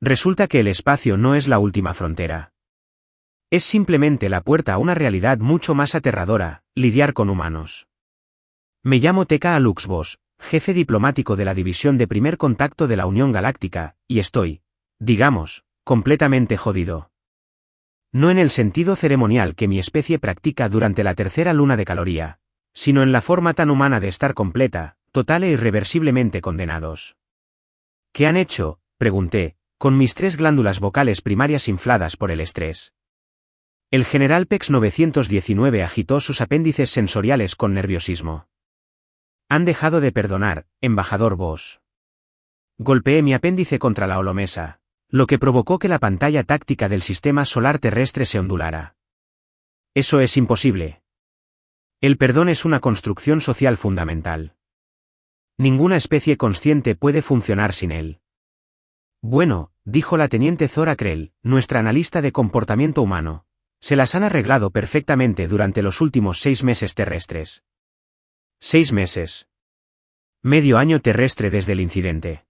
Resulta que el espacio no es la última frontera. Es simplemente la puerta a una realidad mucho más aterradora, lidiar con humanos. Me llamo T.K. Luxvos, jefe diplomático de la División de Primer Contacto de la Unión Galáctica, y estoy, digamos, completamente jodido. No en el sentido ceremonial que mi especie practica durante la tercera luna de caloría, sino en la forma tan humana de estar completa, total e irreversiblemente condenados. ¿Qué han hecho?, pregunté, con mis 3 glándulas vocales primarias infladas por el estrés. El general PEX 919 agitó sus apéndices sensoriales con nerviosismo. Han dejado de perdonar, embajador Voss. Golpeé mi apéndice contra la holomesa, lo que provocó que la pantalla táctica del sistema solar terrestre se ondulara. Eso es imposible. El perdón es una construcción social fundamental. Ninguna especie consciente puede funcionar sin él. Bueno, dijo la teniente Zora Krell, nuestra analista de comportamiento humano. Se las han arreglado perfectamente durante los últimos 6 meses terrestres. 6 meses. Medio año terrestre desde el incidente.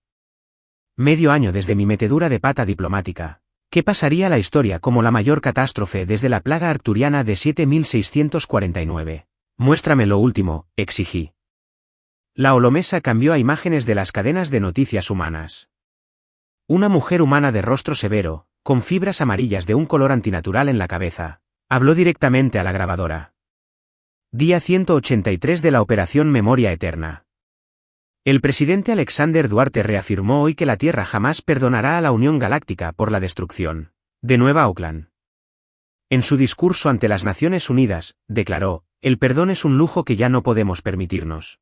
Medio año desde mi metedura de pata diplomática. ¿Qué pasaría a la historia como la mayor catástrofe desde la plaga arcturiana de 7649? Muéstrame lo último, exigí. La holomesa cambió a imágenes de las cadenas de noticias humanas. Una mujer humana de rostro severo, con fibras amarillas de un color antinatural en la cabeza, habló directamente a la grabadora. Día 183 de la Operación Memoria Eterna. El presidente Alexander Duarte reafirmó hoy que la Tierra jamás perdonará a la Unión Galáctica por la destrucción de Nueva Auckland. En su discurso ante las Naciones Unidas, declaró, el perdón es un lujo que ya no podemos permitirnos.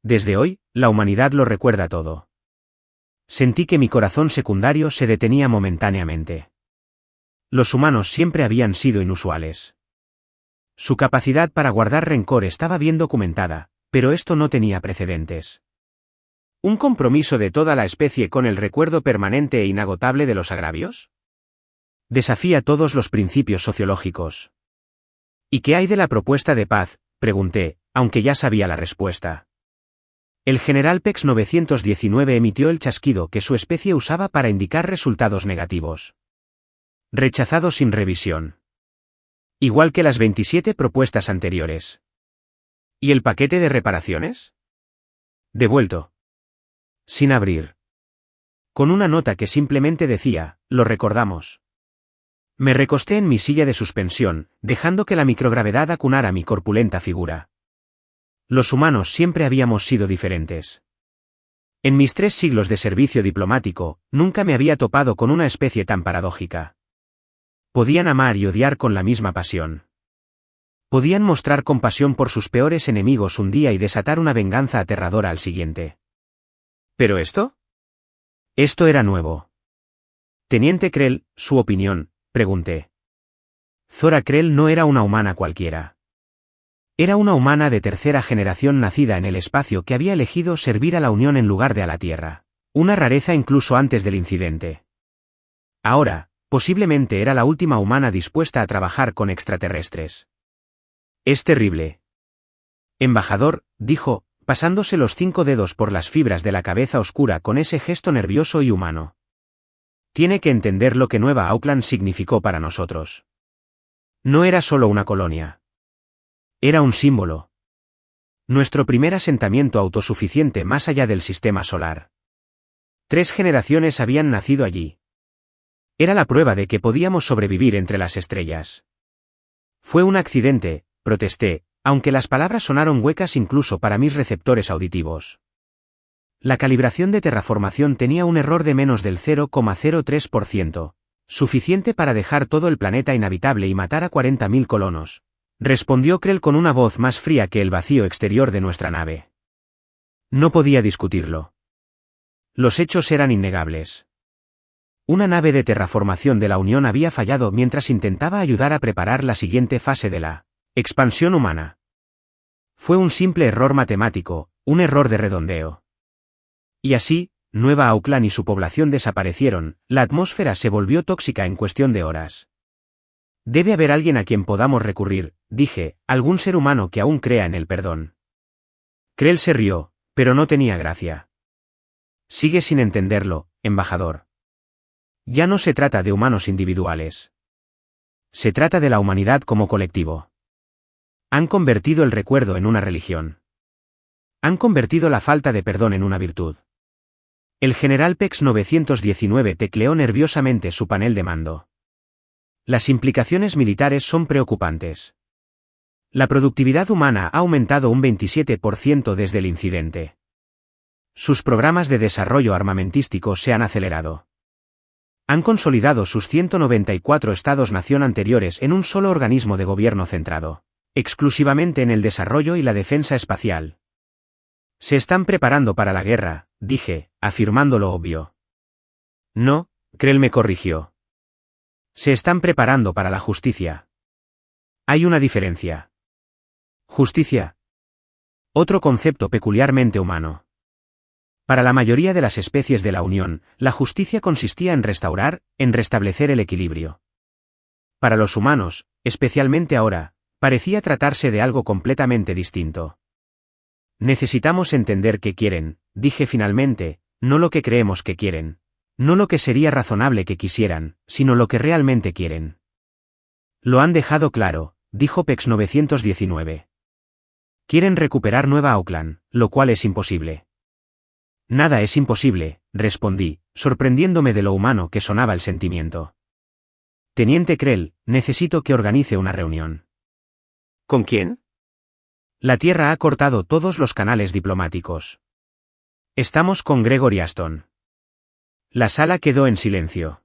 Desde hoy, la humanidad lo recuerda todo. Sentí que mi corazón secundario se detenía momentáneamente. Los humanos siempre habían sido inusuales. Su capacidad para guardar rencor estaba bien documentada, pero esto no tenía precedentes. ¿Un compromiso de toda la especie con el recuerdo permanente e inagotable de los agravios? Desafía todos los principios sociológicos. ¿Y qué hay de la propuesta de paz?, pregunté, aunque ya sabía la respuesta. El general PEX 919 emitió el chasquido que su especie usaba para indicar resultados negativos. Rechazado sin revisión. Igual que las 27 propuestas anteriores. ¿Y el paquete de reparaciones? Devuelto. Sin abrir. Con una nota que simplemente decía, lo recordamos. Me recosté en mi silla de suspensión, dejando que la microgravedad acunara mi corpulenta figura. Los humanos siempre habíamos sido diferentes. En mis 3 siglos de servicio diplomático, nunca me había topado con una especie tan paradójica. Podían amar y odiar con la misma pasión. Podían mostrar compasión por sus peores enemigos un día y desatar una venganza aterradora al siguiente. ¿Pero esto? Esto era nuevo. Teniente Krell, ¿su opinión?, pregunté. Zora Krell no era una humana cualquiera. Era una humana de tercera generación nacida en el espacio que había elegido servir a la Unión en lugar de a la Tierra. Una rareza incluso antes del incidente. Ahora, posiblemente era la última humana dispuesta a trabajar con extraterrestres. Es terrible. Embajador, dijo, pasándose los 5 dedos por las fibras de la cabeza oscura con ese gesto nervioso y humano. Tiene que entender lo que Nueva Auckland significó para nosotros. No era solo una colonia. Era un símbolo. Nuestro primer asentamiento autosuficiente más allá del sistema solar. 3 generaciones habían nacido allí. Era la prueba de que podíamos sobrevivir entre las estrellas. Fue un accidente, protesté, aunque las palabras sonaron huecas incluso para mis receptores auditivos. La calibración de terraformación tenía un error de menos del 0,03%, suficiente para dejar todo el planeta inhabitable y matar a 40.000 colonos. Respondió Krell con una voz más fría que el vacío exterior de nuestra nave. No podía discutirlo. Los hechos eran innegables. Una nave de terraformación de la Unión había fallado mientras intentaba ayudar a preparar la siguiente fase de la expansión humana. Fue un simple error matemático, un error de redondeo. Y así, Nueva Auckland y su población desaparecieron, la atmósfera se volvió tóxica en cuestión de horas. Debe haber alguien a quien podamos recurrir, dije, algún ser humano que aún crea en el perdón. Krell se rió, pero no tenía gracia. Sigue sin entenderlo, embajador. Ya no se trata de humanos individuales. Se trata de la humanidad como colectivo. Han convertido el recuerdo en una religión. Han convertido la falta de perdón en una virtud. El general PEX 919 tecleó nerviosamente su panel de mando. Las implicaciones militares son preocupantes. La productividad humana ha aumentado un 27% desde el incidente. Sus programas de desarrollo armamentístico se han acelerado. Han consolidado sus 194 estados-nación anteriores en un solo organismo de gobierno centrado, exclusivamente en el desarrollo y la defensa espacial. Se están preparando para la guerra, dije, afirmando lo obvio. No, Krell me corrigió. Se están preparando para la justicia. Hay una diferencia. Justicia. Otro concepto peculiarmente humano. Para la mayoría de las especies de la Unión, la justicia consistía en restablecer el equilibrio. Para los humanos, especialmente ahora, parecía tratarse de algo completamente distinto. Necesitamos entender qué quieren, dije finalmente, no lo que creemos que quieren. No lo que sería razonable que quisieran, sino lo que realmente quieren. Lo han dejado claro, dijo PEX 919. Quieren recuperar Nueva Auckland, lo cual es imposible. Nada es imposible, respondí, sorprendiéndome de lo humano que sonaba el sentimiento. Teniente Krell, necesito que organice una reunión. ¿Con quién? La Tierra ha cortado todos los canales diplomáticos. Estamos con Gregory Aston. La sala quedó en silencio.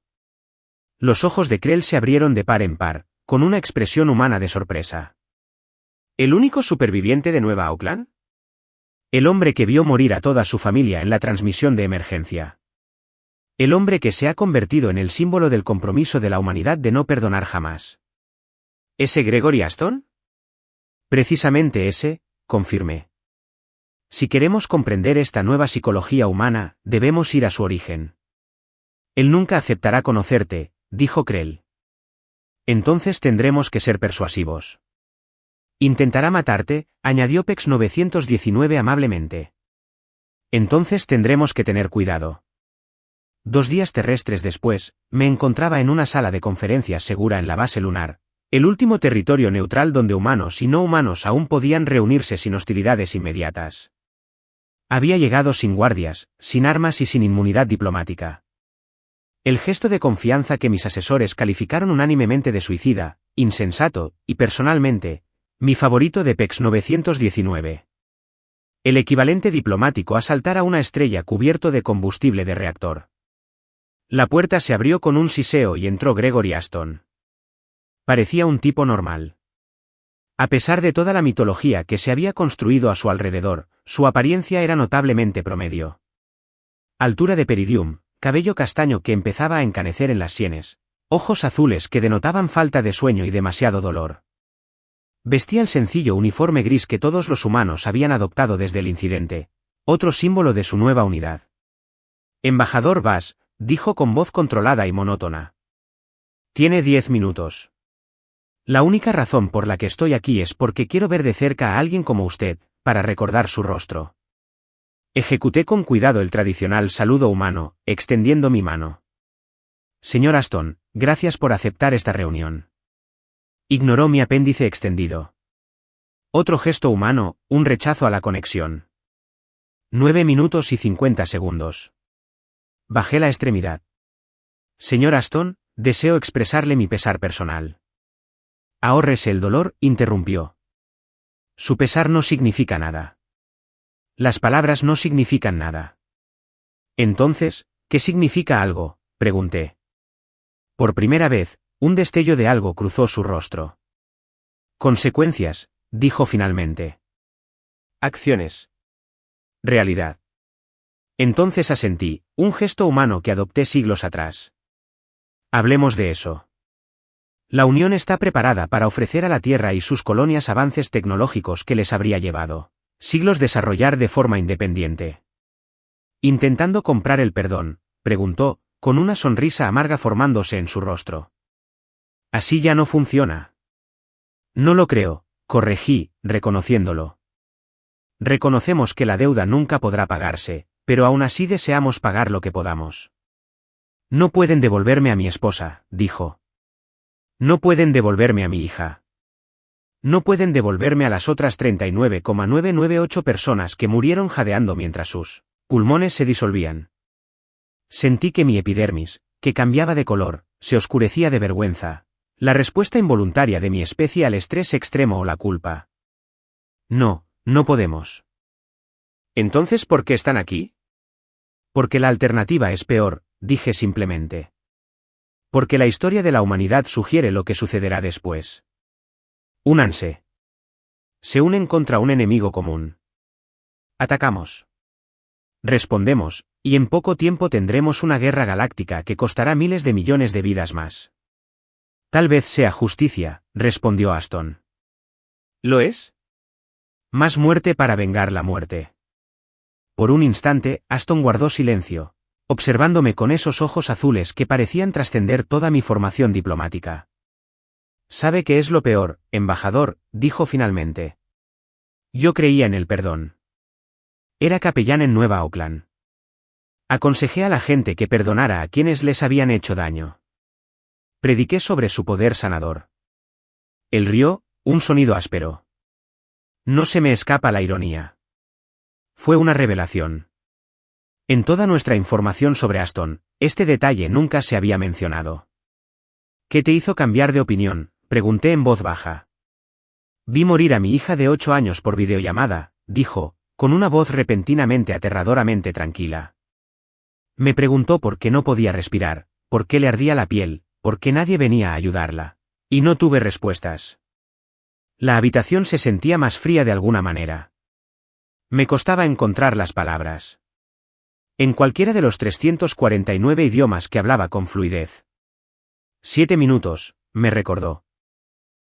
Los ojos de Krell se abrieron de par en par, con una expresión humana de sorpresa. ¿El único superviviente de Nueva Auckland? El hombre que vio morir a toda su familia en la transmisión de emergencia. El hombre que se ha convertido en el símbolo del compromiso de la humanidad de no perdonar jamás. ¿Ese Gregory Aston? Precisamente ese, confirmé. Si queremos comprender esta nueva psicología humana, debemos ir a su origen. Él nunca aceptará conocerte, dijo Krell. Entonces tendremos que ser persuasivos. Intentará matarte, añadió PEX 919 amablemente. Entonces tendremos que tener cuidado. 2 días terrestres después, me encontraba en una sala de conferencias segura en la base lunar, el último territorio neutral donde humanos y no humanos aún podían reunirse sin hostilidades inmediatas. Había llegado sin guardias, sin armas y sin inmunidad diplomática. El gesto de confianza que mis asesores calificaron unánimemente de suicida, insensato, y personalmente, mi favorito de PEX 919. El equivalente diplomático a saltar a una estrella cubierto de combustible de reactor. La puerta se abrió con un siseo y entró Gregory Aston. Parecía un tipo normal. A pesar de toda la mitología que se había construido a su alrededor, su apariencia era notablemente promedio. Altura de peridium, cabello castaño que empezaba a encanecer en las sienes, ojos azules que denotaban falta de sueño y demasiado dolor. Vestía el sencillo uniforme gris que todos los humanos habían adoptado desde el incidente, otro símbolo de su nueva unidad. Embajador Bass, dijo con voz controlada y monótona. Tiene 10 minutos. La única razón por la que estoy aquí es porque quiero ver de cerca a alguien como usted, para recordar su rostro. Ejecuté con cuidado el tradicional saludo humano, extendiendo mi mano. Señor Aston, gracias por aceptar esta reunión. Ignoró mi apéndice extendido. Otro gesto humano, un rechazo a la conexión. 9 minutos y 50 segundos. Bajé la extremidad. Señor Aston, deseo expresarle mi pesar personal. Ahórrese el dolor, interrumpió. Su pesar no significa nada. Las palabras no significan nada. Entonces, ¿qué significa algo?, pregunté. Por primera vez, un destello de algo cruzó su rostro. Consecuencias, dijo finalmente. Acciones. Realidad. Entonces asentí, un gesto humano que adopté siglos atrás. Hablemos de eso. La Unión está preparada para ofrecer a la Tierra y sus colonias avances tecnológicos que les habría llevado siglos desarrollar de forma independiente. Intentando comprar el perdón, preguntó, con una sonrisa amarga formándose en su rostro. Así ya no funciona. No lo creo, corregí, reconociéndolo. Reconocemos que la deuda nunca podrá pagarse, pero aún así deseamos pagar lo que podamos. No pueden devolverme a mi esposa, dijo. No pueden devolverme a mi hija. No pueden devolverme a las otras 39,998 personas que murieron jadeando mientras sus pulmones se disolvían. Sentí que mi epidermis, que cambiaba de color, se oscurecía de vergüenza. La respuesta involuntaria de mi especie al estrés extremo o la culpa. No, no podemos. ¿Entonces por qué están aquí? Porque la alternativa es peor, dije simplemente. Porque la historia de la humanidad sugiere lo que sucederá después. Únanse. Se unen contra un enemigo común. Atacamos. Respondemos, y en poco tiempo tendremos una guerra galáctica que costará miles de millones de vidas más. Tal vez sea justicia, respondió Aston. ¿Lo es? Más muerte para vengar la muerte. Por un instante, Aston guardó silencio, observándome con esos ojos azules que parecían trascender toda mi formación diplomática. ¿Sabe qué es lo peor, embajador?, dijo finalmente. Yo creía en el perdón. Era capellán en Nueva Auckland. Aconsejé a la gente que perdonara a quienes les habían hecho daño. Prediqué sobre su poder sanador. Él rió, un sonido áspero. No se me escapa la ironía. Fue una revelación. En toda nuestra información sobre Aston, este detalle nunca se había mencionado. ¿Qué te hizo cambiar de opinión?, pregunté en voz baja. Vi morir a mi hija de 8 años por videollamada, dijo, con una voz repentinamente aterradoramente tranquila. Me preguntó por qué no podía respirar, por qué le ardía la piel, por qué nadie venía a ayudarla. Y no tuve respuestas. La habitación se sentía más fría de alguna manera. Me costaba encontrar las palabras. En cualquiera de los 349 idiomas que hablaba con fluidez. 7 minutos, me recordó.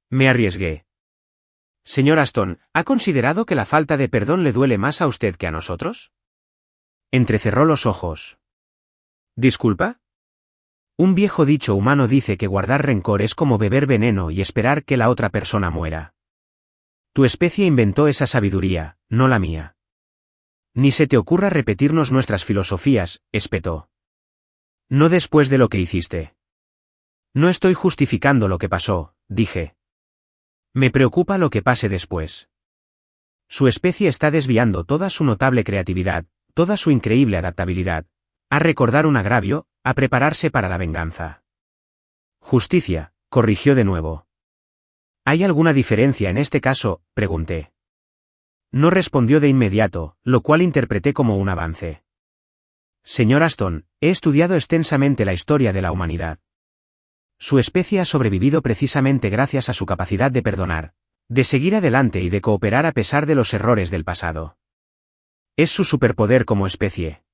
Me arriesgué. Señor Aston, ¿ha considerado que la falta de perdón le duele más a usted que a nosotros? Entrecerró los ojos. ¿Disculpa? Un viejo dicho humano dice que guardar rencor es como beber veneno y esperar que la otra persona muera. Tu especie inventó esa sabiduría, no la mía. Ni se te ocurra repetirnos nuestras filosofías, espetó. No después de lo que hiciste. No estoy justificando lo que pasó, dije. Me preocupa lo que pase después. Su especie está desviando toda su notable creatividad, toda su increíble adaptabilidad, a recordar un agravio, a prepararse para la venganza. Justicia, corrigió de nuevo. ¿Hay alguna diferencia en este caso?, pregunté. No respondió de inmediato, lo cual interpreté como un avance. Señor Aston, he estudiado extensamente la historia de la humanidad. Su especie ha sobrevivido precisamente gracias a su capacidad de perdonar, de seguir adelante y de cooperar a pesar de los errores del pasado. Es su superpoder como especie.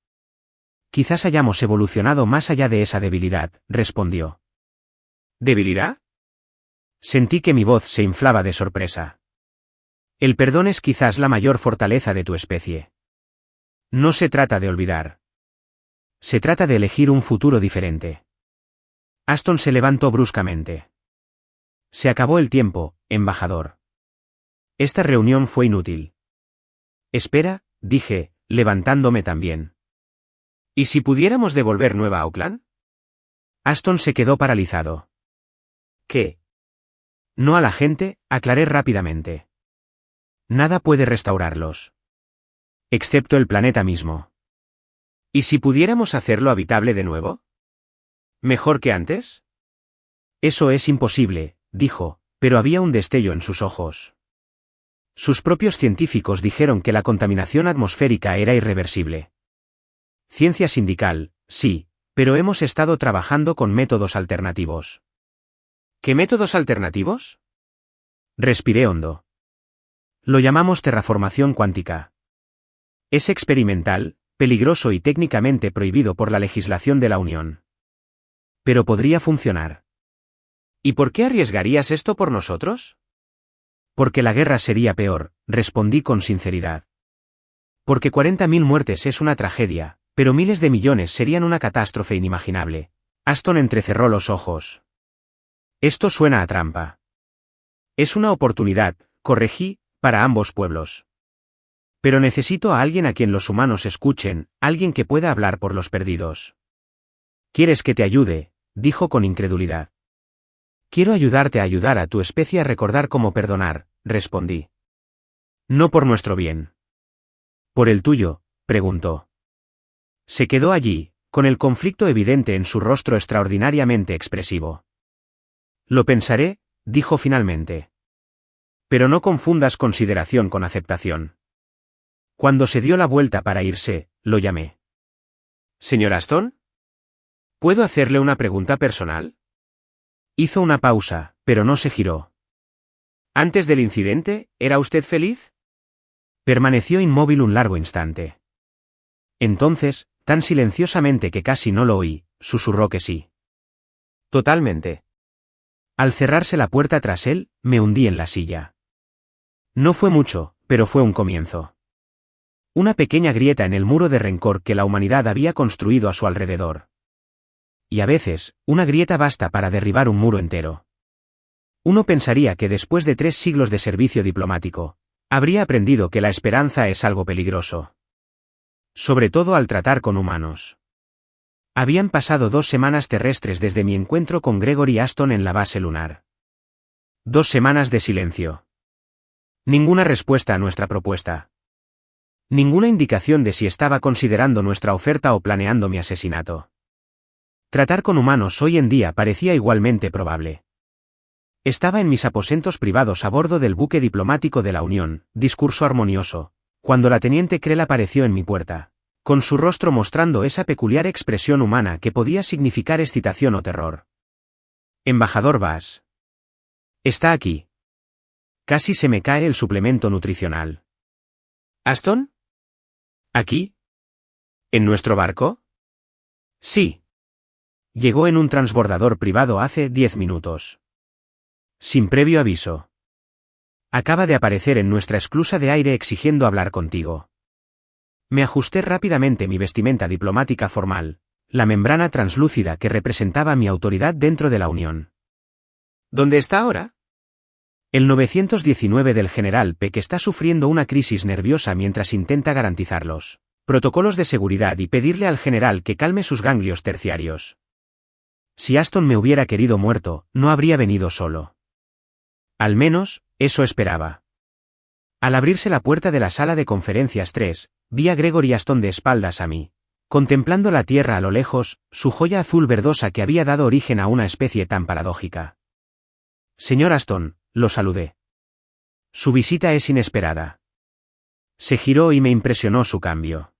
Quizás hayamos evolucionado más allá de esa debilidad, respondió. ¿Debilidad? Sentí que mi voz se inflaba de sorpresa. El perdón es quizás la mayor fortaleza de tu especie. No se trata de olvidar. Se trata de elegir un futuro diferente. Aston se levantó bruscamente. Se acabó el tiempo, embajador. Esta reunión fue inútil. Espera, dije, levantándome también. ¿Y si pudiéramos devolver Nueva Auckland? Aston se quedó paralizado. ¿Qué? No a la gente, aclaré rápidamente. Nada puede restaurarlos. Excepto el planeta mismo. ¿Y si pudiéramos hacerlo habitable de nuevo? ¿Mejor que antes? Eso es imposible, dijo, pero había un destello en sus ojos. Sus propios científicos dijeron que la contaminación atmosférica era irreversible. Ciencia sindical, sí, pero hemos estado trabajando con métodos alternativos. ¿Qué métodos alternativos? Respiré hondo. Lo llamamos terraformación cuántica. Es experimental, peligroso y técnicamente prohibido por la legislación de la Unión. Pero podría funcionar. ¿Y por qué arriesgarías esto por nosotros? Porque la guerra sería peor, respondí con sinceridad. Porque 40.000 muertes es una tragedia, pero miles de millones serían una catástrofe inimaginable. Aston entrecerró los ojos. Esto suena a trampa. Es una oportunidad, corregí, para ambos pueblos. Pero necesito a alguien a quien los humanos escuchen, alguien que pueda hablar por los perdidos. ¿Quieres que te ayude?, dijo con incredulidad. Quiero ayudarte a ayudar a tu especie a recordar cómo perdonar, respondí. No por nuestro bien. ¿Por el tuyo?, preguntó. Se quedó allí, con el conflicto evidente en su rostro extraordinariamente expresivo. Lo pensaré, dijo finalmente. Pero no confundas consideración con aceptación. Cuando se dio la vuelta para irse, lo llamé. ¿Señor Aston? ¿Puedo hacerle una pregunta personal? Hizo una pausa, pero no se giró. ¿Antes del incidente, era usted feliz? Permaneció inmóvil un largo instante. Entonces, tan silenciosamente que casi no lo oí, susurró que sí. Totalmente. Al cerrarse la puerta tras él, me hundí en la silla. No fue mucho, pero fue un comienzo. Una pequeña grieta en el muro de rencor que la humanidad había construido a su alrededor. Y a veces, una grieta basta para derribar un muro entero. Uno pensaría que después de 3 siglos de servicio diplomático, habría aprendido que la esperanza es algo peligroso. Sobre todo al tratar con humanos. Habían pasado 2 semanas terrestres desde mi encuentro con Gregory Aston en la base lunar. 2 semanas de silencio. Ninguna respuesta a nuestra propuesta. Ninguna indicación de si estaba considerando nuestra oferta o planeando mi asesinato. Tratar con humanos hoy en día parecía igualmente probable. Estaba en mis aposentos privados a bordo del buque diplomático de la Unión, discurso armonioso, cuando la teniente Krell apareció en mi puerta, con su rostro mostrando esa peculiar expresión humana que podía significar excitación o terror. Embajador Bass. Está aquí. Casi se me cae el suplemento nutricional. ¿Aston? ¿Aquí? ¿En nuestro barco? Sí. Llegó en un transbordador privado hace 10 minutos. Sin previo aviso. Acaba de aparecer en nuestra esclusa de aire exigiendo hablar contigo. Me ajusté rápidamente mi vestimenta diplomática formal, la membrana translúcida que representaba mi autoridad dentro de la Unión. ¿Dónde está ahora? El 919 del general Peck está sufriendo una crisis nerviosa mientras intenta garantizar los protocolos de seguridad y pedirle al general que calme sus ganglios terciarios. Si Aston me hubiera querido muerto, no habría venido solo. Al menos, eso esperaba. Al abrirse la puerta de la sala de conferencias 3, vi a Gregory Aston de espaldas a mí, contemplando la tierra a lo lejos, su joya azul verdosa que había dado origen a una especie tan paradójica. Señor Aston, lo saludé. Su visita es inesperada. Se giró y me impresionó su cambio.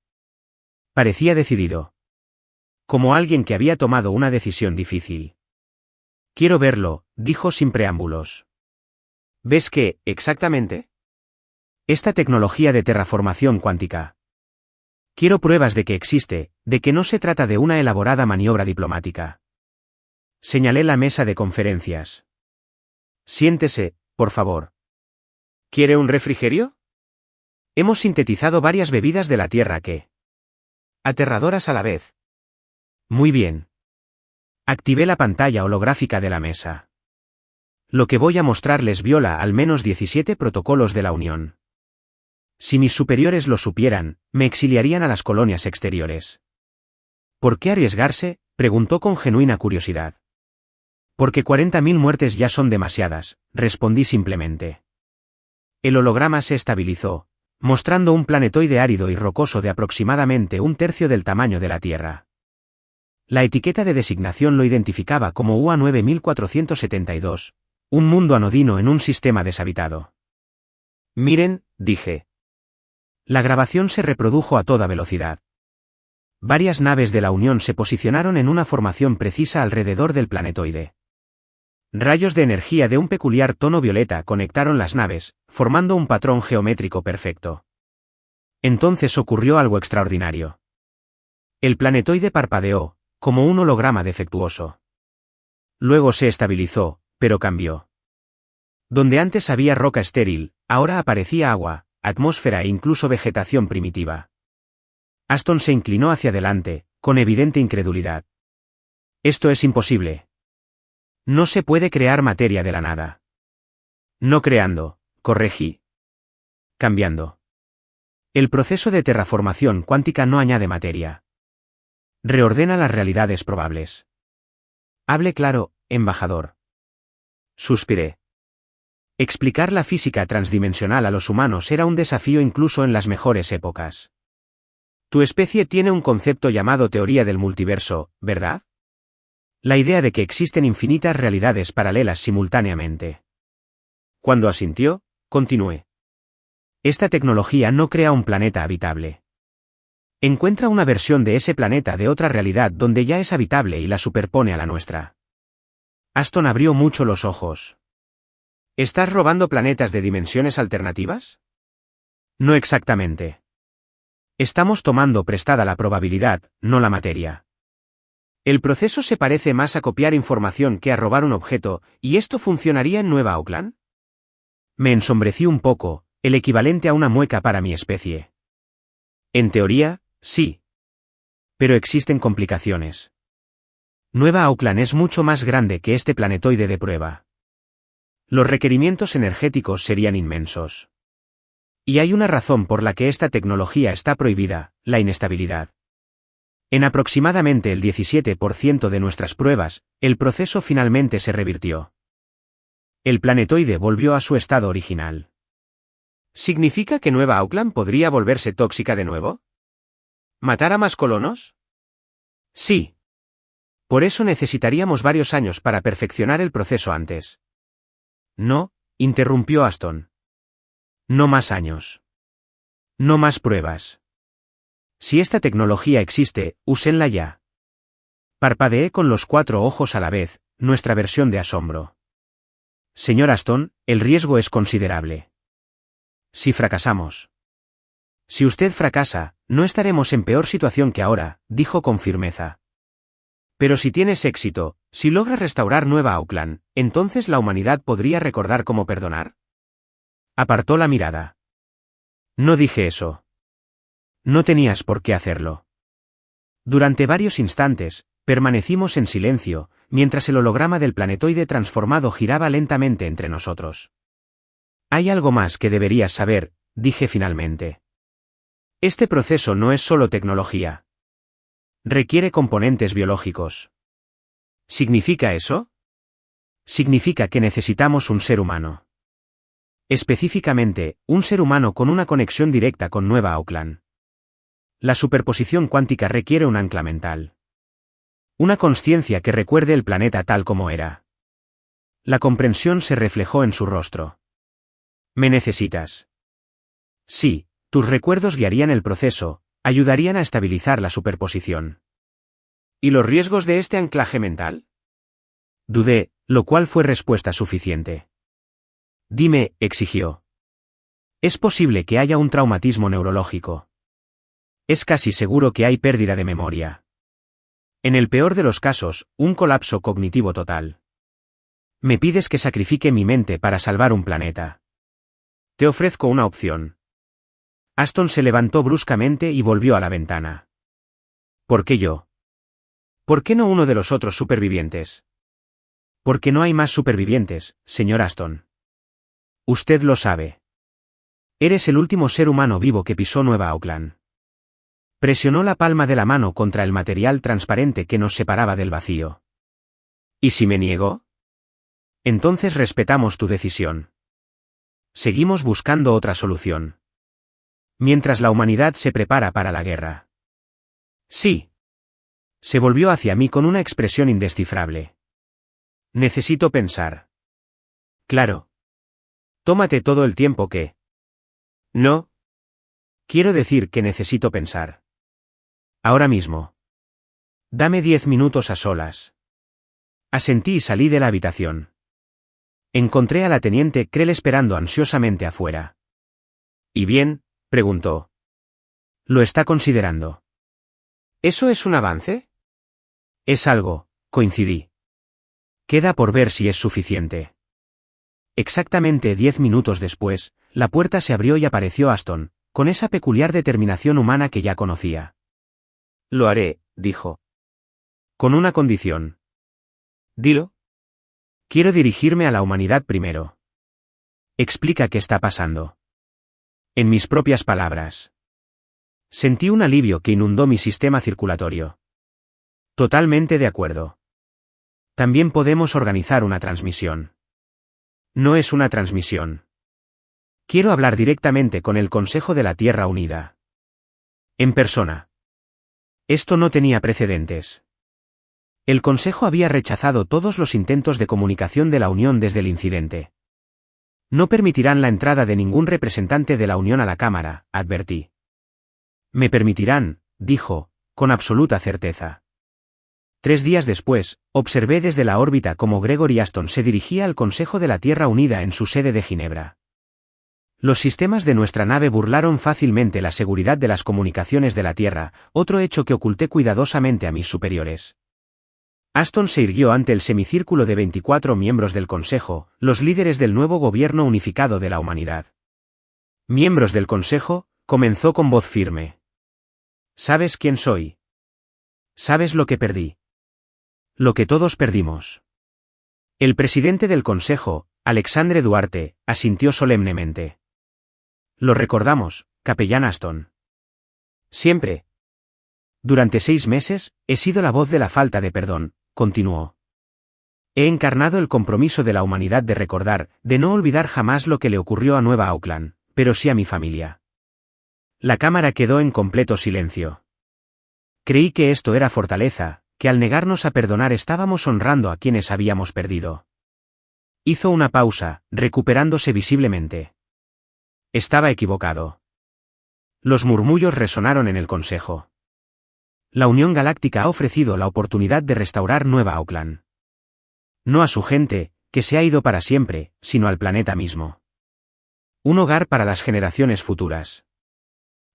Parecía decidido. Como alguien que había tomado una decisión difícil. Quiero verlo, dijo sin preámbulos. ¿Ves qué, exactamente? Esta tecnología de terraformación cuántica. Quiero pruebas de que existe, de que no se trata de una elaborada maniobra diplomática. Señalé la mesa de conferencias. Siéntese, por favor. ¿Quiere un refrigerio? Hemos sintetizado varias bebidas de la Tierra que... aterradoras a la vez. Muy bien. Activé la pantalla holográfica de la mesa. Lo que voy a mostrarles viola al menos 17 protocolos de la Unión. Si mis superiores lo supieran, me exiliarían a las colonias exteriores. ¿Por qué arriesgarse?, preguntó con genuina curiosidad. Porque 40.000 muertes ya son demasiadas, respondí simplemente. El holograma se estabilizó, mostrando un planetoide árido y rocoso de aproximadamente 1/3 del tamaño de la Tierra. La etiqueta de designación lo identificaba como UA 9472, un mundo anodino en un sistema deshabitado. Miren, dije. La grabación se reprodujo a toda velocidad. Varias naves de la Unión se posicionaron en una formación precisa alrededor del planetoide. Rayos de energía de un peculiar tono violeta conectaron las naves, formando un patrón geométrico perfecto. Entonces ocurrió algo extraordinario. El planetoide parpadeó, como un holograma defectuoso. Luego se estabilizó, pero cambió. Donde antes había roca estéril, ahora aparecía agua, atmósfera e incluso vegetación primitiva. Aston se inclinó hacia adelante, con evidente incredulidad. Esto es imposible. No se puede crear materia de la nada. No creando, corregí. Cambiando. El proceso de terraformación cuántica no añade materia. Reordena las realidades probables. Hable claro, embajador. Suspiré. Explicar la física transdimensional a los humanos era un desafío incluso en las mejores épocas. Tu especie tiene un concepto llamado teoría del multiverso, ¿verdad? La idea de que existen infinitas realidades paralelas simultáneamente. Cuando asintió, continué. Esta tecnología no crea un planeta habitable. Encuentra una versión de ese planeta de otra realidad donde ya es habitable y la superpone a la nuestra. Aston abrió mucho los ojos. ¿Estás robando planetas de dimensiones alternativas? No exactamente. Estamos tomando prestada la probabilidad, no la materia. El proceso se parece más a copiar información que a robar un objeto, ¿y esto funcionaría en Nueva Auckland? Me ensombrecí un poco, el equivalente a una mueca para mi especie. En teoría, sí. Pero existen complicaciones. Nueva Auckland es mucho más grande que este planetoide de prueba. Los requerimientos energéticos serían inmensos. Y hay una razón por la que esta tecnología está prohibida, la inestabilidad. En aproximadamente el 17% de nuestras pruebas, el proceso finalmente se revirtió. El planetoide volvió a su estado original. ¿Significa que Nueva Auckland podría volverse tóxica de nuevo? ¿Matar a más colonos? Sí. Por eso necesitaríamos varios años para perfeccionar el proceso antes. No, interrumpió Aston. No más años. No más pruebas. Si esta tecnología existe, úsenla ya. Parpadeé con los 4 ojos a la vez, nuestra versión de asombro. Señor Aston, el riesgo es considerable. Si fracasamos. Si usted fracasa, no estaremos en peor situación que ahora, dijo con firmeza. Pero si tienes éxito, si logras restaurar Nueva Auckland, entonces la humanidad podría recordar cómo perdonar. Apartó la mirada. No dije eso. No tenías por qué hacerlo. Durante varios instantes, permanecimos en silencio, mientras el holograma del planetoide transformado giraba lentamente entre nosotros. Hay algo más que deberías saber, dije finalmente. Este proceso no es solo tecnología. Requiere componentes biológicos. ¿Significa eso? Significa que necesitamos un ser humano. Específicamente, un ser humano con una conexión directa con Nueva Auckland. La superposición cuántica requiere un ancla mental. Una consciencia que recuerde el planeta tal como era. La comprensión se reflejó en su rostro. ¿Me necesitas? Sí, tus recuerdos guiarían el proceso, ayudarían a estabilizar la superposición. ¿Y los riesgos de este anclaje mental? Dudé, lo cual fue respuesta suficiente. Dime, exigió. Es posible que haya un traumatismo neurológico. Es casi seguro que hay pérdida de memoria. En el peor de los casos, un colapso cognitivo total. Me pides que sacrifique mi mente para salvar un planeta. Te ofrezco una opción. Aston se levantó bruscamente y volvió a la ventana. ¿Por qué yo? ¿Por qué no uno de los otros supervivientes? Porque no hay más supervivientes, señor Aston. Usted lo sabe. Eres el último ser humano vivo que pisó Nueva Auckland. Presionó la palma de la mano contra el material transparente que nos separaba del vacío. ¿Y si me niego? Entonces respetamos tu decisión. Seguimos buscando otra solución. Mientras la humanidad se prepara para la guerra. Sí. Se volvió hacia mí con una expresión indescifrable. Necesito pensar. Claro. Tómate todo el tiempo que... No. Quiero decir que necesito pensar. Ahora mismo. Dame 10 minutos a solas. Asentí y salí de la habitación. Encontré a la teniente Krell esperando ansiosamente afuera. ¿Y bien?, preguntó. Lo está considerando. ¿Eso es un avance? Es algo, coincidí. Queda por ver si es suficiente. Exactamente 10 minutos después, la puerta se abrió y apareció Aston, con esa peculiar determinación humana que ya conocía. Lo haré, dijo. Con una condición. Dilo. Quiero dirigirme a la humanidad primero. Explica qué está pasando. En mis propias palabras. Sentí un alivio que inundó mi sistema circulatorio. Totalmente de acuerdo. También podemos organizar una transmisión. No es una transmisión. Quiero hablar directamente con el Consejo de la Tierra Unida. En persona. Esto no tenía precedentes. El Consejo había rechazado todos los intentos de comunicación de la Unión desde el incidente. No permitirán la entrada de ningún representante de la Unión a la Cámara, advertí. Me permitirán, dijo, con absoluta certeza. 3 días después, observé desde la órbita cómo Gregory Ashton se dirigía al Consejo de la Tierra Unida en su sede de Ginebra. Los sistemas de nuestra nave burlaron fácilmente la seguridad de las comunicaciones de la Tierra, otro hecho que oculté cuidadosamente a mis superiores. Ashton se irguió ante el semicírculo de 24 miembros del Consejo, los líderes del nuevo gobierno unificado de la humanidad. Miembros del Consejo, comenzó con voz firme. ¿Sabes quién soy? ¿Sabes lo que perdí? Lo que todos perdimos. El presidente del Consejo, Alexandre Duarte, asintió solemnemente. Lo recordamos, capellán Ashton. Siempre. Durante 6 meses, he sido la voz de la falta de perdón, continuó. He encarnado el compromiso de la humanidad de recordar, de no olvidar jamás lo que le ocurrió a Nueva Auckland, pero sí a mi familia. La cámara quedó en completo silencio. Creí que esto era fortaleza, que al negarnos a perdonar estábamos honrando a quienes habíamos perdido. Hizo una pausa, recuperándose visiblemente. Estaba equivocado. Los murmullos resonaron en el Consejo. La Unión Galáctica ha ofrecido la oportunidad de restaurar Nueva Auckland. No a su gente, que se ha ido para siempre, sino al planeta mismo. Un hogar para las generaciones futuras.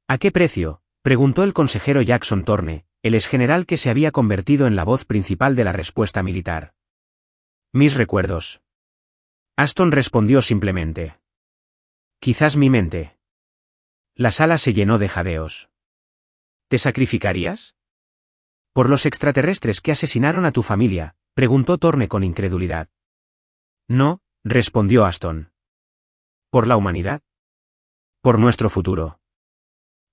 ¿A qué precio?, preguntó el consejero Jackson Thorne, el exgeneral que se había convertido en la voz principal de la respuesta militar. Mis recuerdos. Ashton respondió simplemente. Quizás mi mente. La sala se llenó de jadeos. ¿Te sacrificarías? ¿Por los extraterrestres que asesinaron a tu familia?, preguntó Thorne con incredulidad. No, respondió Ashton. ¿Por la humanidad? Por nuestro futuro.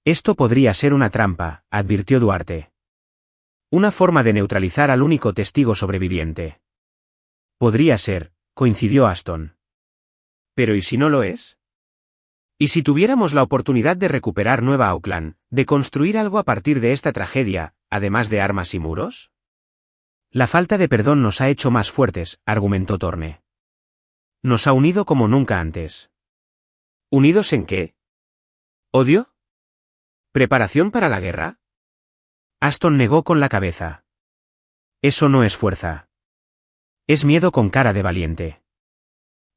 Esto podría ser una trampa, advirtió Duarte. Una forma de neutralizar al único testigo sobreviviente. Podría ser, coincidió Ashton. ¿Pero y si no lo es? ¿Y si tuviéramos la oportunidad de recuperar Nueva Auckland, de construir algo a partir de esta tragedia, además de armas y muros? La falta de perdón nos ha hecho más fuertes, argumentó Thorne. Nos ha unido como nunca antes. ¿Unidos en qué? ¿Odio? ¿Preparación para la guerra? Ashton negó con la cabeza. Eso no es fuerza. Es miedo con cara de valiente.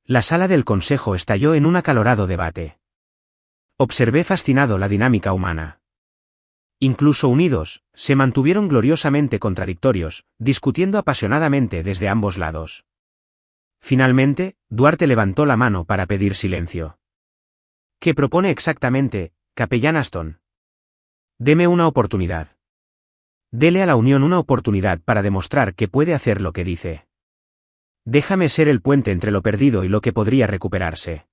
La sala del consejo estalló en un acalorado debate. Observé fascinado la dinámica humana. Incluso unidos, se mantuvieron gloriosamente contradictorios, discutiendo apasionadamente desde ambos lados. Finalmente, Duarte levantó la mano para pedir silencio. ¿Qué propone exactamente, capellán Ashton? Deme una oportunidad. Dele a la Unión una oportunidad para demostrar que puede hacer lo que dice. Déjame ser el puente entre lo perdido y lo que podría recuperarse.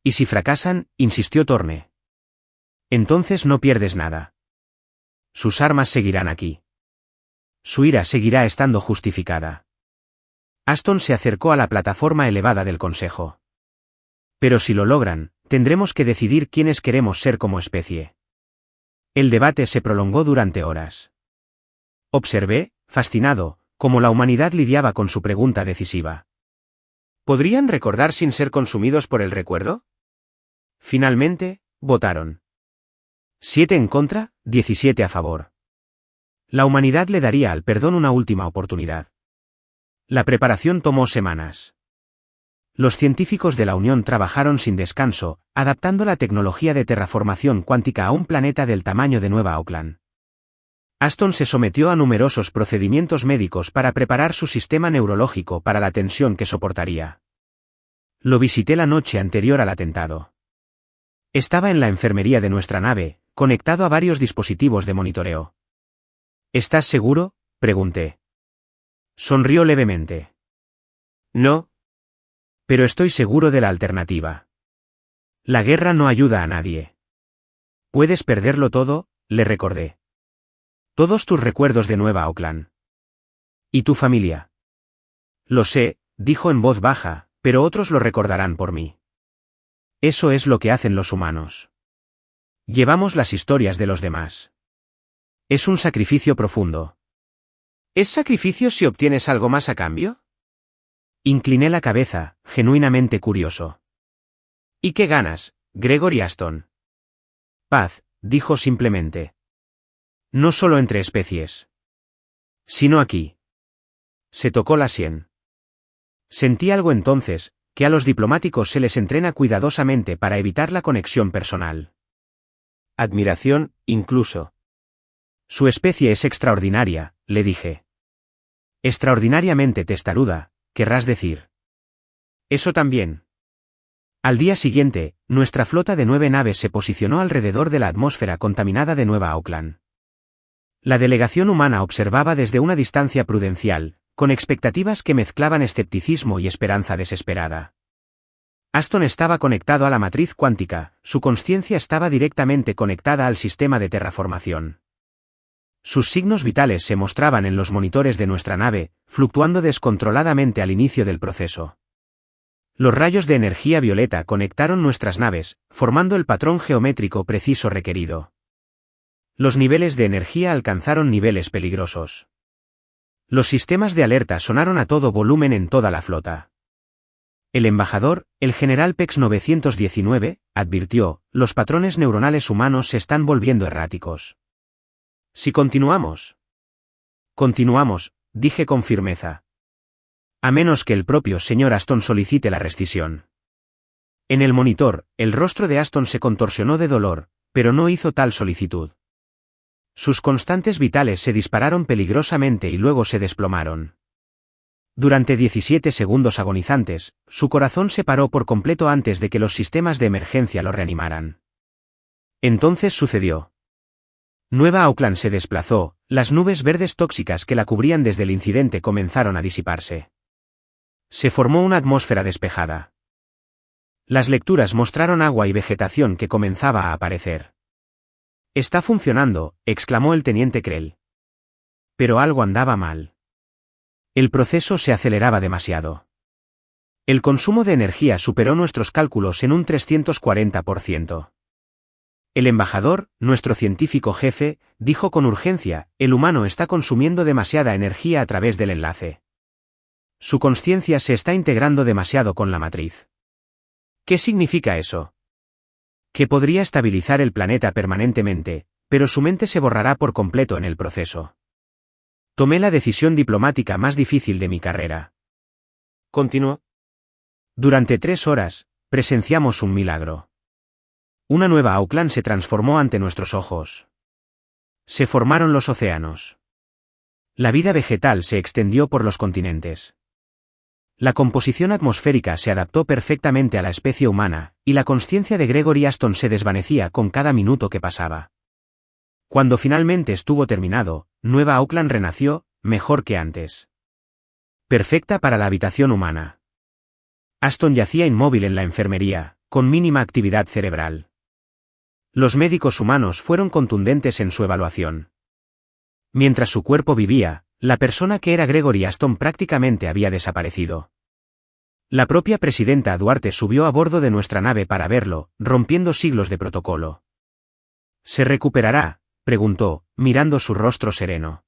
¿Y si fracasan?, insistió Thorne. Entonces no pierdes nada. Sus armas seguirán aquí. Su ira seguirá estando justificada. Ashton se acercó a la plataforma elevada del Consejo. Pero si lo logran, tendremos que decidir quiénes queremos ser como especie. El debate se prolongó durante horas. Observé, fascinado, cómo la humanidad lidiaba con su pregunta decisiva. ¿Podrían recordar sin ser consumidos por el recuerdo? Finalmente, votaron. 7 en contra, 17 a favor. La humanidad le daría al perdón una última oportunidad. La preparación tomó semanas. Los científicos de la Unión trabajaron sin descanso, adaptando la tecnología de terraformación cuántica a un planeta del tamaño de Nueva Auckland. Ashton se sometió a numerosos procedimientos médicos para preparar su sistema neurológico para la tensión que soportaría. Lo visité la noche anterior al atentado. Estaba en la enfermería de nuestra nave, conectado a varios dispositivos de monitoreo. ¿Estás seguro?, pregunté. Sonrió levemente. No. Pero estoy seguro de la alternativa. La guerra no ayuda a nadie. Puedes perderlo todo, le recordé. Todos tus recuerdos de Nueva Auckland. ¿Y tu familia? Lo sé, dijo en voz baja, pero otros lo recordarán por mí. Eso es lo que hacen los humanos. Llevamos las historias de los demás. Es un sacrificio profundo. ¿Es sacrificio si obtienes algo más a cambio? Incliné la cabeza, genuinamente curioso. ¿Y qué ganas, Gregory Aston? Paz, dijo simplemente. No solo entre especies. Sino aquí. Se tocó la sien. Sentí algo entonces, que a los diplomáticos se les entrena cuidadosamente para evitar la conexión personal. Admiración, incluso. Su especie es extraordinaria, le dije. Extraordinariamente testaruda, querrás decir. Eso también. Al día siguiente, nuestra flota de 9 naves se posicionó alrededor de la atmósfera contaminada de Nueva Auckland. La delegación humana observaba desde una distancia prudencial, con expectativas que mezclaban escepticismo y esperanza desesperada. Aston estaba conectado a la matriz cuántica, su consciencia estaba directamente conectada al sistema de terraformación. Sus signos vitales se mostraban en los monitores de nuestra nave, fluctuando descontroladamente al inicio del proceso. Los rayos de energía violeta conectaron nuestras naves, formando el patrón geométrico preciso requerido. Los niveles de energía alcanzaron niveles peligrosos. Los sistemas de alerta sonaron a todo volumen en toda la flota. El embajador, el general PEX 919, advirtió, los patrones neuronales humanos se están volviendo erráticos. Si continuamos. Continuamos, dije con firmeza. A menos que el propio señor Aston solicite la rescisión. En el monitor, el rostro de Aston se contorsionó de dolor, pero no hizo tal solicitud. Sus constantes vitales se dispararon peligrosamente y luego se desplomaron. Durante 17 segundos agonizantes, su corazón se paró por completo antes de que los sistemas de emergencia lo reanimaran. Entonces sucedió. Nueva Auckland se desplazó, las nubes verdes tóxicas que la cubrían desde el incidente comenzaron a disiparse. Se formó una atmósfera despejada. Las lecturas mostraron agua y vegetación que comenzaba a aparecer. «Está funcionando», exclamó el teniente Krell. Pero algo andaba mal. El proceso se aceleraba demasiado. El consumo de energía superó nuestros cálculos en un 340%. El embajador, nuestro científico jefe, dijo con urgencia, el humano está consumiendo demasiada energía a través del enlace. Su consciencia se está integrando demasiado con la matriz. ¿Qué significa eso? Que podría estabilizar el planeta permanentemente, pero su mente se borrará por completo en el proceso. Tomé la decisión diplomática más difícil de mi carrera. Continuó. Durante 3 horas, presenciamos un milagro. Una nueva Auckland se transformó ante nuestros ojos. Se formaron los océanos. La vida vegetal se extendió por los continentes. La composición atmosférica se adaptó perfectamente a la especie humana, y la consciencia de Gregory Aston se desvanecía con cada minuto que pasaba. Cuando finalmente estuvo terminado, Nueva Auckland renació, mejor que antes. Perfecta para la habitación humana. Aston yacía inmóvil en la enfermería, con mínima actividad cerebral. Los médicos humanos fueron contundentes en su evaluación. Mientras su cuerpo vivía, la persona que era Gregory Aston prácticamente había desaparecido. La propia presidenta Duarte subió a bordo de nuestra nave para verlo, rompiendo siglos de protocolo. ¿Se recuperará?, preguntó, mirando su rostro sereno.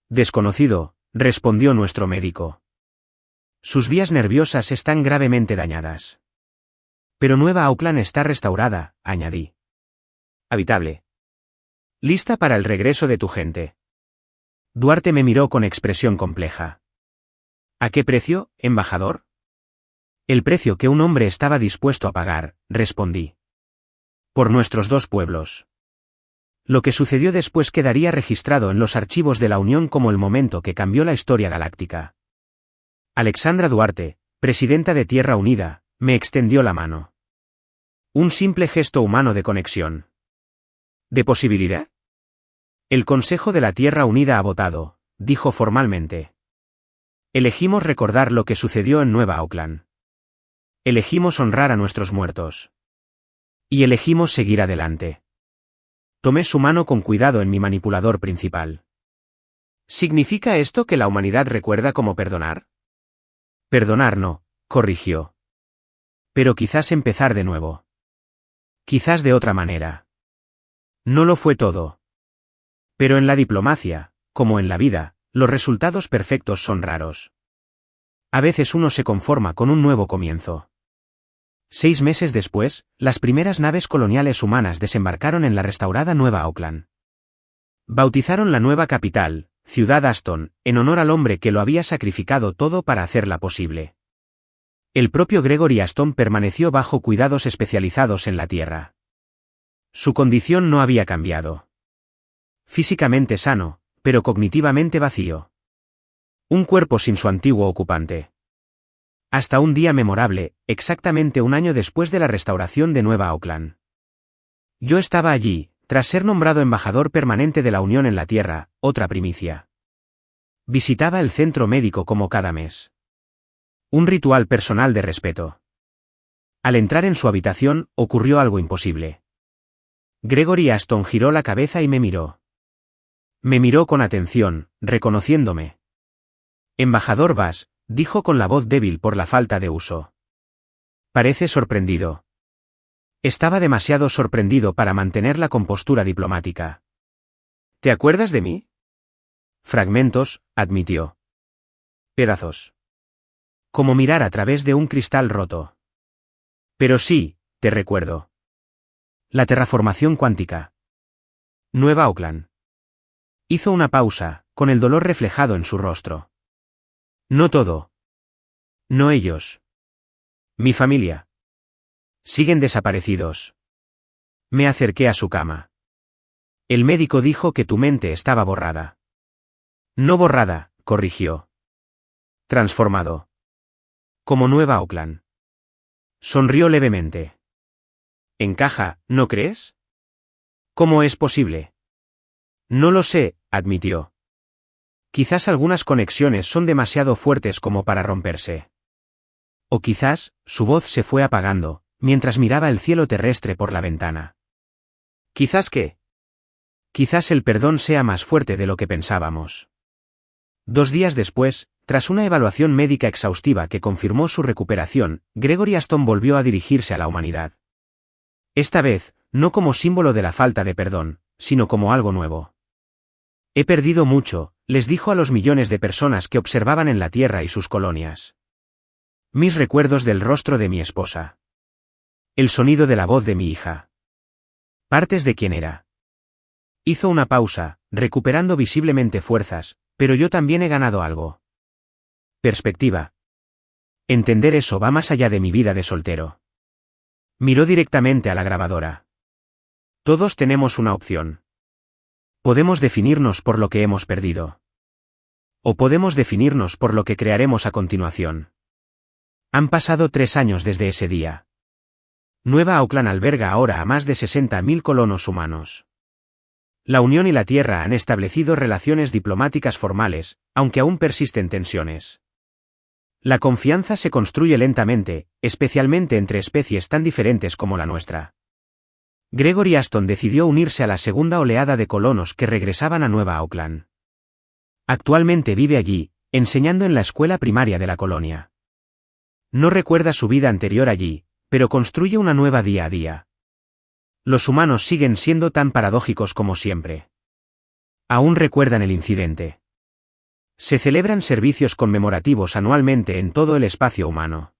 Desconocido, respondió nuestro médico. Sus vías nerviosas están gravemente dañadas. Pero Nueva Auckland está restaurada, añadí. Habitable. Lista para el regreso de tu gente. Duarte me miró con expresión compleja. ¿A qué precio, embajador? El precio que un hombre estaba dispuesto a pagar, respondí. Por nuestros 2 pueblos. Lo que sucedió después quedaría registrado en los archivos de la Unión como el momento que cambió la historia galáctica. Alexandra Duarte, presidenta de Tierra Unida, me extendió la mano. Un simple gesto humano de conexión. ¿De posibilidad? El Consejo de la Tierra Unida ha votado, dijo formalmente. Elegimos recordar lo que sucedió en Nueva Auckland. Elegimos honrar a nuestros muertos. Y elegimos seguir adelante. Tomé su mano con cuidado en mi manipulador principal. ¿Significa esto que la humanidad recuerda cómo perdonar? Perdonar no, corrigió. Pero quizás empezar de nuevo. Quizás de otra manera. No lo fue todo. Pero en la diplomacia, como en la vida, los resultados perfectos son raros. A veces uno se conforma con un nuevo comienzo. 6 meses después, las primeras naves coloniales humanas desembarcaron en la restaurada Nueva Auckland. Bautizaron la nueva capital, Ciudad Aston, en honor al hombre que lo había sacrificado todo para hacerla posible. El propio Gregory Aston permaneció bajo cuidados especializados en la Tierra. Su condición no había cambiado. Físicamente sano, pero cognitivamente vacío. Un cuerpo sin su antiguo ocupante. Hasta un día memorable, exactamente un año después de la restauración de Nueva Auckland. Yo estaba allí, tras ser nombrado embajador permanente de la Unión en la Tierra, otra primicia. Visitaba el centro médico como cada mes. Un ritual personal de respeto. Al entrar en su habitación, ocurrió algo imposible. Gregory Aston giró la cabeza y me miró. Me miró con atención, reconociéndome. Embajador Bass, dijo con la voz débil por la falta de uso. Parece sorprendido. Estaba demasiado sorprendido para mantener la compostura diplomática. ¿Te acuerdas de mí? Fragmentos, admitió. Pedazos. Como mirar a través de un cristal roto. Pero sí, te recuerdo. La terraformación cuántica. Nueva Auckland. Hizo una pausa, con el dolor reflejado en su rostro. No todo. No ellos. Mi familia. Siguen desaparecidos. Me acerqué a su cama. El médico dijo que tu mente estaba borrada. No borrada, corrigió. Transformado. Como Nueva Auckland. Sonrió levemente. ¿Encaja, no crees? ¿Cómo es posible? No lo sé, admitió. Quizás algunas conexiones son demasiado fuertes como para romperse. O quizás, su voz se fue apagando, mientras miraba el cielo terrestre por la ventana. ¿Quizás qué? Quizás el perdón sea más fuerte de lo que pensábamos. 2 días después, tras una evaluación médica exhaustiva que confirmó su recuperación, Gregory Aston volvió a dirigirse a la humanidad. Esta vez, no como símbolo de la falta de perdón, sino como algo nuevo. He perdido mucho, les dijo a los millones de personas que observaban en la Tierra y sus colonias. Mis recuerdos del rostro de mi esposa. El sonido de la voz de mi hija. Partes de quién era. Hizo una pausa, recuperando visiblemente fuerzas, pero yo también he ganado algo. Perspectiva. Entender eso va más allá de mi vida de soltero. Miró directamente a la grabadora. Todos tenemos una opción. Podemos definirnos por lo que hemos perdido. O podemos definirnos por lo que crearemos a continuación. Han pasado 3 años desde ese día. Nueva Auckland alberga ahora a más de 60.000 colonos humanos. La Unión y la Tierra han establecido relaciones diplomáticas formales, aunque aún persisten tensiones. La confianza se construye lentamente, especialmente entre especies tan diferentes como la nuestra. Gregory Aston decidió unirse a la segunda oleada de colonos que regresaban a Nueva Auckland. Actualmente vive allí, enseñando en la escuela primaria de la colonia. No recuerda su vida anterior allí, pero construye una nueva día a día. Los humanos siguen siendo tan paradójicos como siempre. Aún recuerdan el incidente. Se celebran servicios conmemorativos anualmente en todo el espacio humano.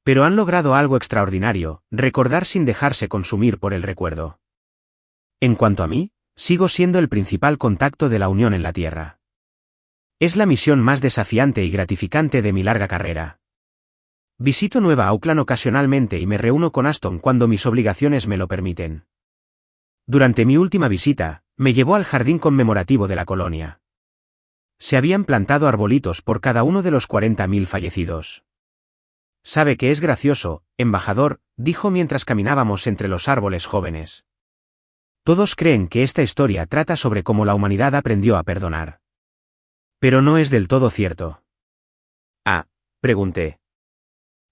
Pero han logrado algo extraordinario, recordar sin dejarse consumir por el recuerdo. En cuanto a mí, sigo siendo el principal contacto de la Unión en la Tierra. Es la misión más desafiante y gratificante de mi larga carrera. Visito Nueva Auckland ocasionalmente y me reúno con Aston cuando mis obligaciones me lo permiten. Durante mi última visita, me llevó al jardín conmemorativo de la colonia. Se habían plantado arbolitos por cada uno de los 40.000 fallecidos. Sabe que es gracioso, embajador, dijo mientras caminábamos entre los árboles jóvenes. Todos creen que esta historia trata sobre cómo la humanidad aprendió a perdonar. Pero no es del todo cierto. Ah, pregunté.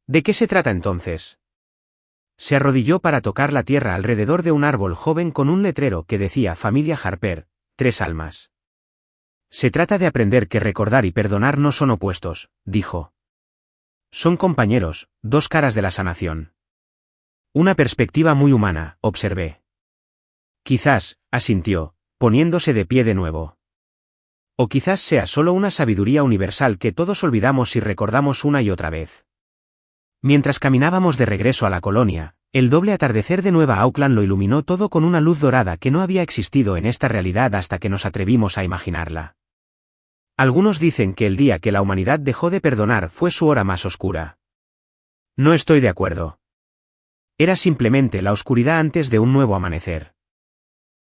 ¿De qué se trata entonces? Se arrodilló para tocar la tierra alrededor de un árbol joven con un letrero que decía Familia Harper, 3 almas. Se trata de aprender que recordar y perdonar no son opuestos, dijo. Son compañeros, 2 caras de la sanación. Una perspectiva muy humana, observé. Quizás, asintió, poniéndose de pie de nuevo. O quizás sea solo una sabiduría universal que todos olvidamos si recordamos una y otra vez. Mientras caminábamos de regreso a la colonia, el doble atardecer de Nueva Auckland lo iluminó todo con una luz dorada que no había existido en esta realidad hasta que nos atrevimos a imaginarla. Algunos dicen que el día que la humanidad dejó de perdonar fue su hora más oscura. No estoy de acuerdo. Era simplemente la oscuridad antes de un nuevo amanecer.